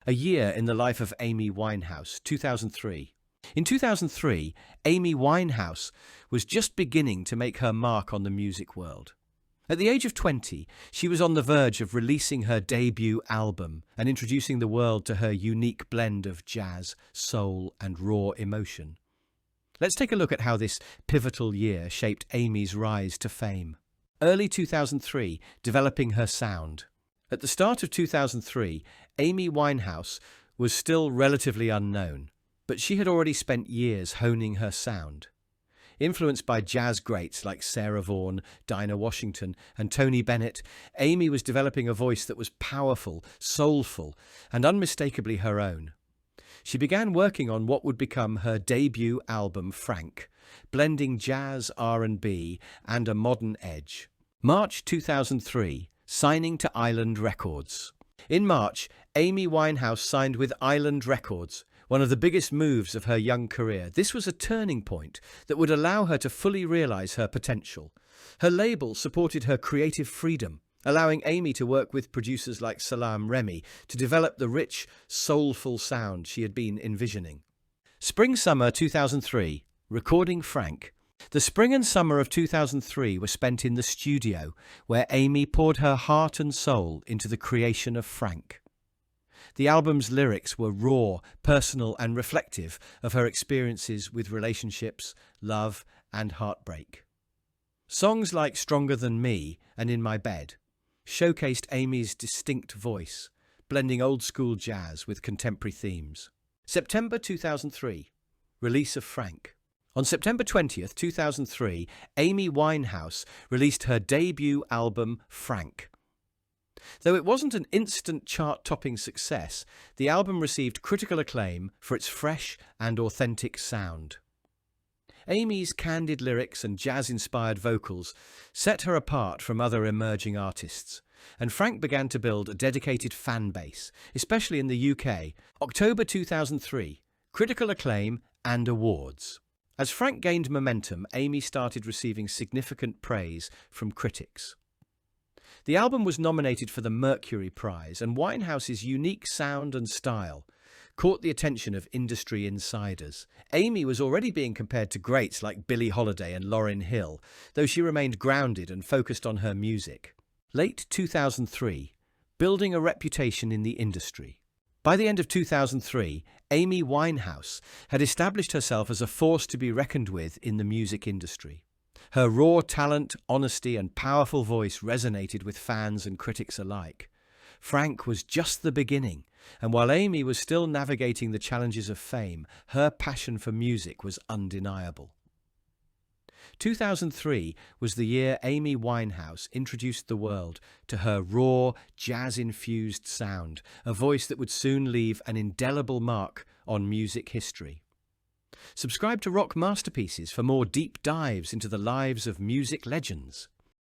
A Year in the Life of Amy Winehouse, 2003. In 2003, Amy Winehouse was just beginning to make her mark on the music world. At the age of 20, she was on the verge of releasing her debut album and introducing the world to her unique blend of jazz, soul, and raw emotion. Let's take a look at how this pivotal year shaped Amy's rise to fame. Early 2003, developing her sound. At the start of 2003, Amy Winehouse was still relatively unknown, but she had already spent years honing her sound. Influenced by jazz greats like Sarah Vaughan, Dinah Washington, and Tony Bennett, Amy was developing a voice that was powerful, soulful, and unmistakably her own. She began working on what would become her debut album, Frank, blending jazz, R&B, and a modern edge. March 2003, signing to Island Records. In March, Amy Winehouse signed with Island Records, one of the biggest moves of her young career. This was a turning point that would allow her to fully realize her potential. Her label supported her creative freedom, allowing Amy to work with producers like Salaam Remi to develop the rich, soulful sound she had been envisioning. Spring-summer 2003, recording Frank. The spring and summer of 2003 were spent in the studio, where Amy poured her heart and soul into the creation of Frank. The album's lyrics were raw, personal, and reflective of her experiences with relationships, love, and heartbreak. Songs like Stronger Than Me and In My Bed showcased Amy's distinct voice, blending old-school jazz with contemporary themes. September 2003, release of Frank. On September 20th, 2003, Amy Winehouse released her debut album, Frank. Though it wasn't an instant chart-topping success, the album received critical acclaim for its fresh and authentic sound. Amy's candid lyrics and jazz-inspired vocals set her apart from other emerging artists, and Frank began to build a dedicated fan base, especially in the UK. October 2003, critical acclaim and awards. As Frank gained momentum, Amy started receiving significant praise from critics. The album was nominated for the Mercury Prize, and Winehouse's unique sound and style caught the attention of industry insiders. Amy was already being compared to greats like Billie Holiday and Lauryn Hill, though she remained grounded and focused on her music. Late 2003, building a reputation in the industry. By the end of 2003, Amy Winehouse had established herself as a force to be reckoned with in the music industry. Her raw talent, honesty, and powerful voice resonated with fans and critics alike. Frank was just the beginning, and while Amy was still navigating the challenges of fame, her passion for music was undeniable. 2003 was the year Amy Winehouse introduced the world to her raw, jazz-infused sound, a voice that would soon leave an indelible mark on music history. Subscribe to Rock Masterpieces for more deep dives into the lives of music legends.